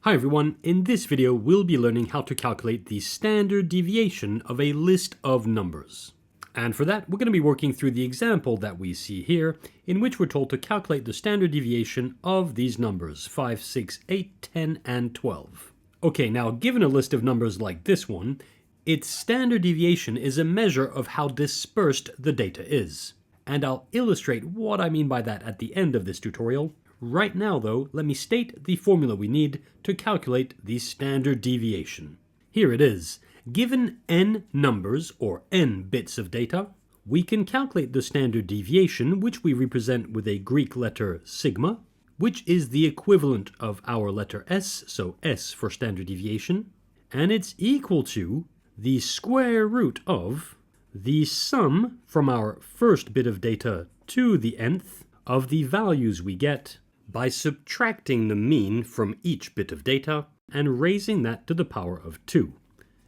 Hi everyone, in this video we'll be learning how to calculate the standard deviation of a list of numbers. And for that we're going to be working through the example that we see here, in which we're told to calculate the standard deviation of these numbers 5, 6, 8, 10, and 12. Okay, now given a list of numbers like this one, its standard deviation is a measure of how dispersed the data is. And I'll illustrate what I mean by that at the end of this tutorial. Right now, though, let me state the formula we need to calculate the standard deviation. Here it is. Given n numbers, or n bits of data, we can calculate the standard deviation, which we represent with a Greek letter sigma, which is the equivalent of our letter s, so s for standard deviation, and it's equal to the square root of the sum from our first bit of data to the nth of the values we get by subtracting the mean from each bit of data and raising that to the power of 2.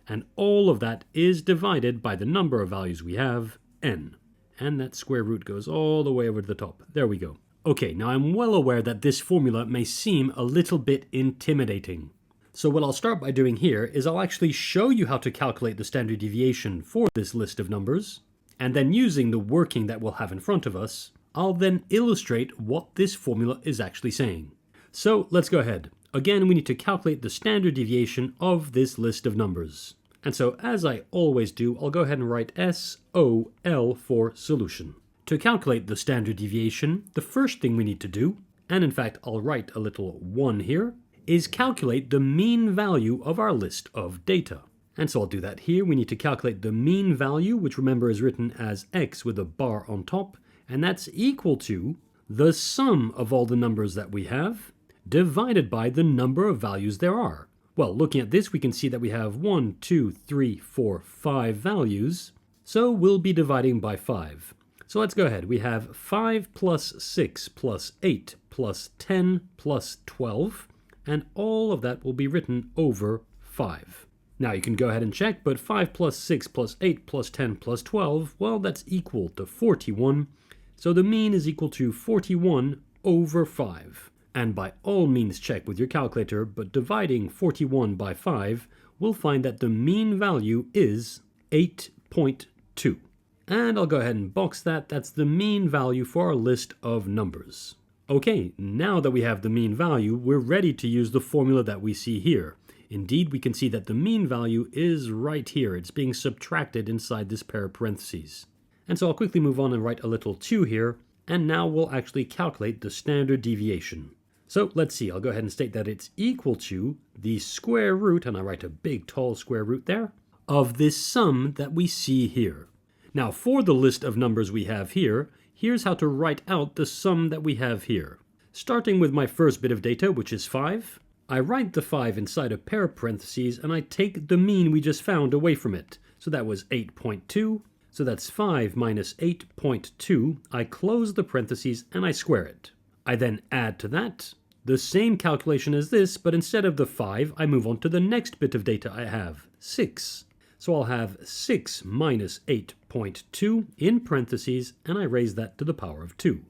And all of that is divided by the number of values we have, n. And that square root goes all the way over to the top. There we go. Okay, now I'm well aware that this formula may seem a little bit intimidating. So what I'll start by doing here is I'll actually show you how to calculate the standard deviation for this list of numbers, and then using the working that we'll have in front of us, I'll then illustrate what this formula is actually saying. So let's go ahead. Again, we need to calculate the standard deviation of this list of numbers. And so as I always do, I'll go ahead and write SOL for solution. To calculate the standard deviation, the first thing we need to do, and in fact I'll write a little 1 here, is calculate the mean value of our list of data. And so I'll do that here. We need to calculate the mean value, which remember is written as x with a bar on top, and that's equal to the sum of all the numbers that we have divided by the number of values there are. Well, looking at this, we can see that we have 1, 2, 3, 4, 5 values, so we'll be dividing by 5. So let's go ahead. We have 5 plus 6 plus 8 plus 10 plus 12, and all of that will be written over 5. Now you can go ahead and check, but 5 plus 6 plus 8 plus 10 plus 12, well, that's equal to 41. So the mean is equal to 41 over 5. And by all means check with your calculator, but dividing 41 by 5, we'll find that the mean value is 8.2. And I'll go ahead and box that. That's the mean value for our list of numbers. Okay, now that we have the mean value, we're ready to use the formula that we see here. Indeed, we can see that the mean value is right here. It's being subtracted inside this pair of parentheses. And so I'll quickly move on and write a little 2 here, and now we'll actually calculate the standard deviation. So let's see, I'll go ahead and state that it's equal to the square root, and I write a big tall square root there, of this sum that we see here. Now for the list of numbers we have here, here's how to write out the sum that we have here. Starting with my first bit of data, which is 5, I write the 5 inside a pair of parentheses, and I take the mean we just found away from it. So that was 8.2. So that's 5 minus 8.2. I close the parentheses and I square it. I then add to that the same calculation as this, but instead of the 5, I move on to the next bit of data I have, 6. So I'll have 6 minus 8.2 in parentheses, and I raise that to the power of 2.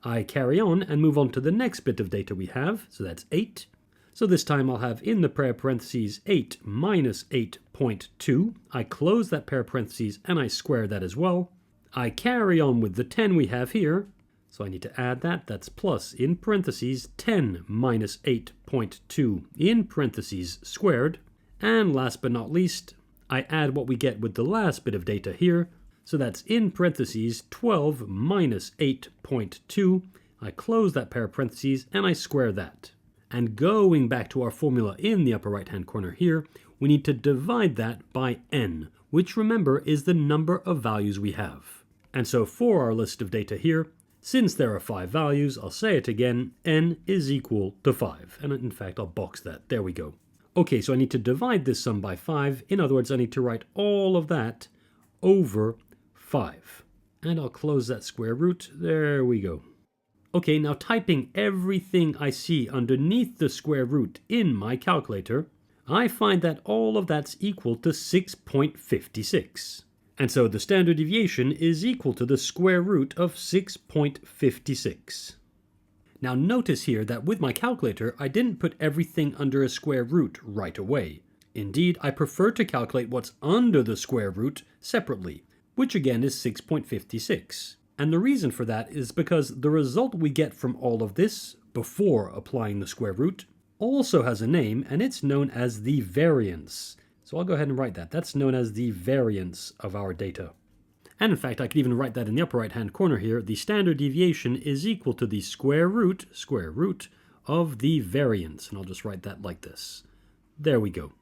I carry on and move on to the next bit of data we have, so that's 8. So this time I'll have in the pair of parentheses 8 minus 8.2. I close that pair of parentheses and I square that as well. I carry on with the 10 we have here. So I need to add that. That's plus in parentheses 10 minus 8.2 in parentheses squared. And last but not least, I add what we get with the last bit of data here. So that's in parentheses 12 minus 8.2. I close that pair of parentheses and I square that. And going back to our formula in the upper right-hand corner here, we need to divide that by n, which remember is the number of values we have. And so for our list of data here, since there are 5 values, I'll say it again, n is equal to 5. And in fact, I'll box that. There we go. Okay, so I need to divide this sum by 5. In other words, I need to write all of that over 5. And I'll close that square root. There we go. Okay, now typing everything I see underneath the square root in my calculator, I find that all of that's equal to 6.56. And so the standard deviation is equal to the square root of 6.56. Now notice here that with my calculator, I didn't put everything under a square root right away. Indeed, I prefer to calculate what's under the square root separately, which again is 6.56. And the reason for that is because the result we get from all of this, before applying the square root, also has a name, and it's known as the variance. So I'll go ahead and write that. That's known as the variance of our data. And in fact, I could even write that in the upper right-hand corner here. The standard deviation is equal to the square root of the variance. And I'll just write that like this. There we go.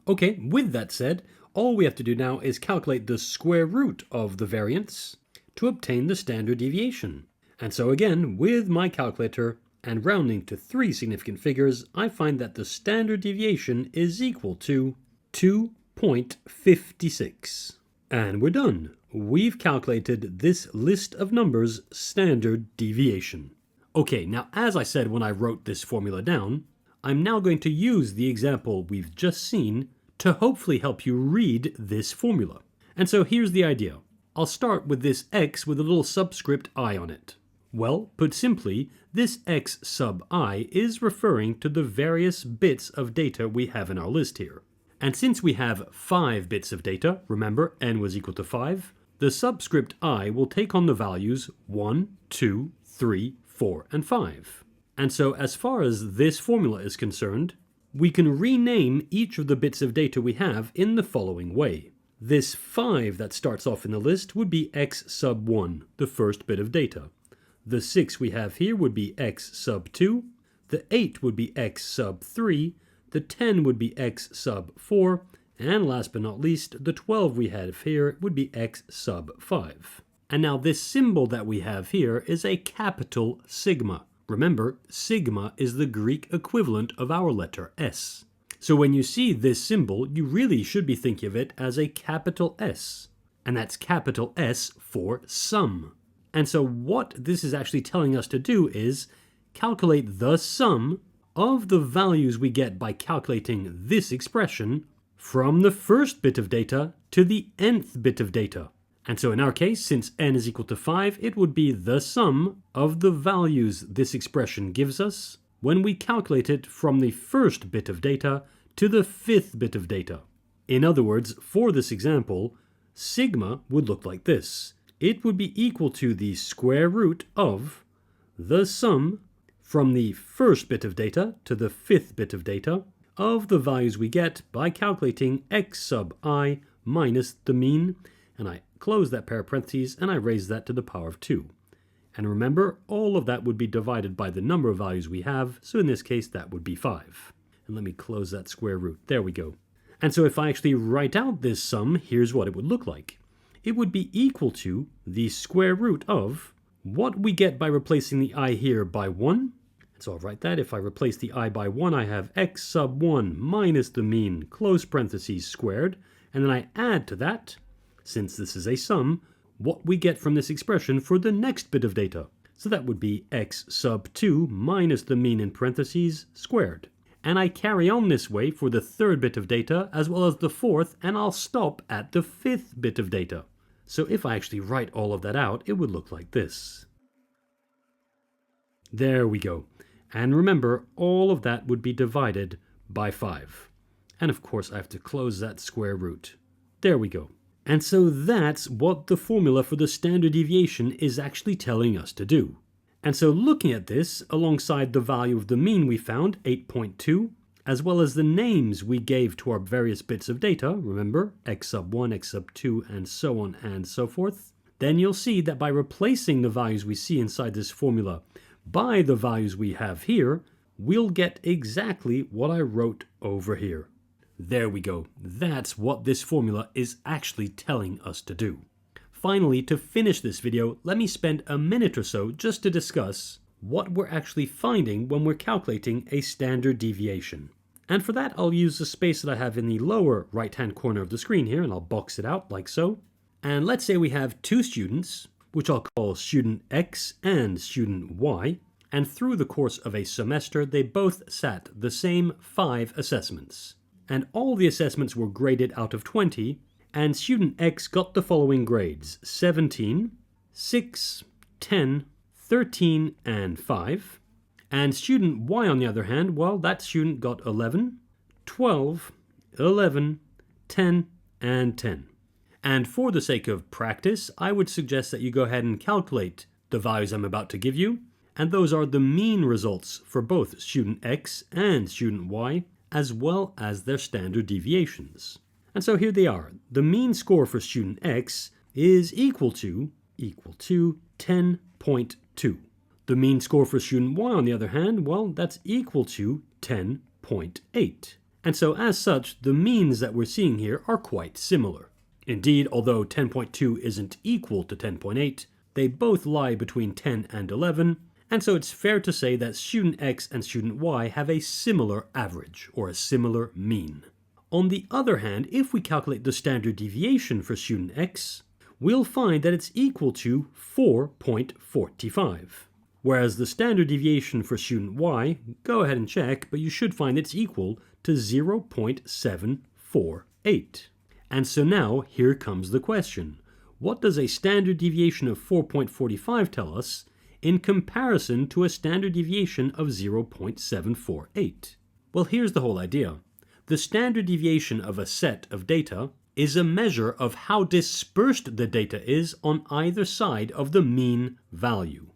Okay, with that said, all we have to do now is calculate the square root of the variance to obtain the standard deviation. And so again, with my calculator and rounding to 3 significant figures, I find that the standard deviation is equal to 2.56. And we're done. We've calculated this list of numbers standard deviation. Okay, now as I said when I wrote this formula down, I'm now going to use the example we've just seen to hopefully help you read this formula. And so here's the idea. I'll start with this x with a little subscript I on it. Well, put simply, this x sub I is referring to the various bits of data we have in our list here. And since we have 5 bits of data, remember n was equal to 5, the subscript I will take on the values 1, 2, 3, 4, and 5. And so as far as this formula is concerned, we can rename each of the bits of data we have in the following way. This 5 that starts off in the list would be x sub 1, the first bit of data. The 6 we have here would be x sub 2, the 8 would be x sub 3, the 10 would be x sub 4, and last but not least, the 12 we have here would be x sub 5. And now this symbol that we have here is a capital sigma. Remember, sigma is the Greek equivalent of our letter S. So when you see this symbol, you really should be thinking of it as a capital S. And that's capital S for sum. And so what this is actually telling us to do is calculate the sum of the values we get by calculating this expression from the first bit of data to the nth bit of data. And so in our case, since n is equal to 5, it would be the sum of the values this expression gives us when we calculate it from the first bit of data to the 5th bit of data. In other words, for this example, sigma would look like this. It would be equal to the square root of the sum from the first bit of data to the 5th bit of data of the values we get by calculating x sub I minus the mean, and I close that pair of parentheses and I raise that to the power of 2. And remember, all of that would be divided by the number of values we have, so in this case that would be 5. And let me close that square root. There we go. And so if I actually write out this sum, here's what it would look like. It would be equal to the square root of what we get by replacing the I here by 1. So I'll write that. If I replace the I by 1, I have x sub 1 minus the mean, close parentheses, squared. And then I add to that, since this is a sum, what we get from this expression for the next bit of data. So that would be x sub 2 minus the mean in parentheses, squared. And I carry on this way for the 3rd bit of data as well as the 4th, and I'll stop at the 5th bit of data. So if I actually write all of that out, it would look like this. There we go. And remember, all of that would be divided by 5. And of course, I have to close that square root. There we go. And so that's what the formula for the standard deviation is actually telling us to do. And so looking at this, alongside the value of the mean we found, 8.2, as well as the names we gave to our various bits of data, remember, x sub 1, x sub 2, and so on and so forth, then you'll see that by replacing the values we see inside this formula by the values we have here, we'll get exactly what I wrote over here. There we go. That's what this formula is actually telling us to do. Finally, to finish this video, let me spend a minute or so just to discuss what we're actually finding when we're calculating a standard deviation. And for that, I'll use the space that I have in the lower right-hand corner of the screen here, and I'll box it out like so. And let's say we have 2 students, which I'll call student X and student Y, and through the course of a semester, they both sat the same 5 assessments. And all the assessments were graded out of 20, and student X got the following grades: 17, 6, 10, 13, and 5. And student Y, on the other hand, well, that student got 11, 12, 11, 10, and 10. And for the sake of practice, I would suggest that you go ahead and calculate the values I'm about to give you, and those are the mean results for both student X and student Y, as well as their standard deviations. And so here they are. The mean score for student X is equal to 10.2. The mean score for student Y, on the other hand, well, that's equal to 10.8. And so as such, the means that we're seeing here are quite similar. Indeed, although 10.2 isn't equal to 10.8, they both lie between 10 and 11, and so it's fair to say that student X and student Y have a similar average, or a similar mean. On the other hand, if we calculate the standard deviation for student X, we'll find that it's equal to 4.45. Whereas the standard deviation for student Y, go ahead and check, but you should find it's equal to 0.748. And so now, here comes the question. What does a standard deviation of 4.45 tell us in comparison to a standard deviation of 0.748? Well, here's the whole idea. The standard deviation of a set of data is a measure of how dispersed the data is on either side of the mean value.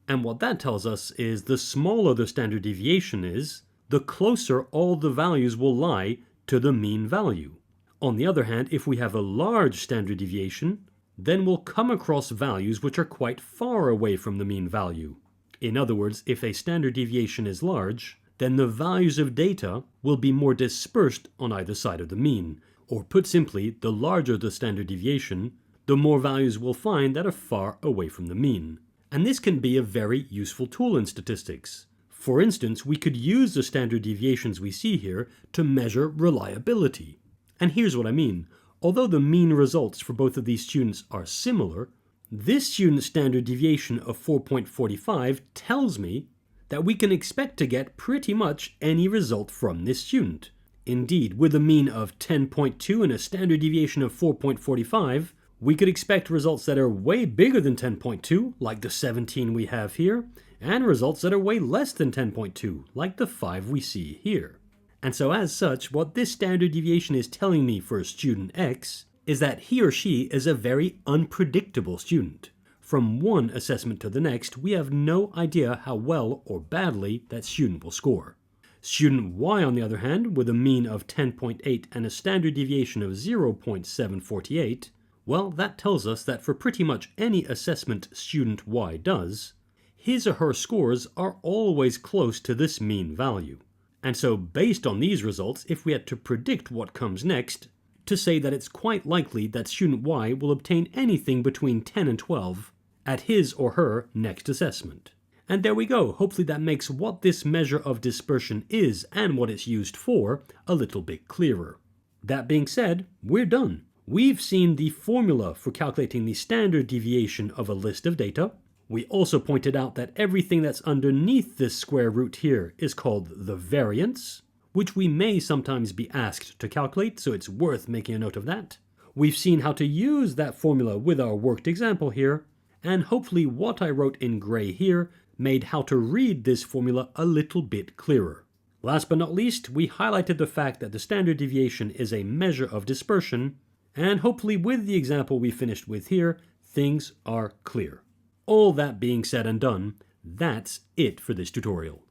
And what that tells us is the smaller the standard deviation is, the closer all the values will lie to the mean value. On the other hand, if we have a large standard deviation, then we'll come across values which are quite far away from the mean value. In other words, if a standard deviation is large, then the values of data will be more dispersed on either side of the mean. Or put simply, the larger the standard deviation, the more values we'll find that are far away from the mean. And this can be a very useful tool in statistics. For instance, we could use the standard deviations we see here to measure reliability. And here's what I mean. Although the mean results for both of these students are similar, this student's standard deviation of 4.45 tells me that we can expect to get pretty much any result from this student. Indeed, with a mean of 10.2 and a standard deviation of 4.45, we could expect results that are way bigger than 10.2, like the 17 we have here, and results that are way less than 10.2, like the 5 we see here. And so as such, what this standard deviation is telling me for student X is that he or she is a very unpredictable student. From one assessment to the next, we have no idea how well or badly that student will score. Student Y, on the other hand, with a mean of 10.8 and a standard deviation of 0.748, well, that tells us that for pretty much any assessment student Y does, his or her scores are always close to this mean value. And so based on these results, if we had to predict what comes next, to say that it's quite likely that student Y will obtain anything between 10 and 12 at his or her next assessment. And there we go. Hopefully that makes what this measure of dispersion is and what it's used for a little bit clearer. That being said, we're done. We've seen the formula for calculating the standard deviation of a list of data. We also pointed out that everything that's underneath this square root here is called the variance, which we may sometimes be asked to calculate, so it's worth making a note of that. We've seen how to use that formula with our worked example here, and hopefully what I wrote in gray here made how to read this formula a little bit clearer. Last but not least, we highlighted the fact that the standard deviation is a measure of dispersion, and hopefully with the example we finished with here, things are clear. All that being said and done, that's it for this tutorial.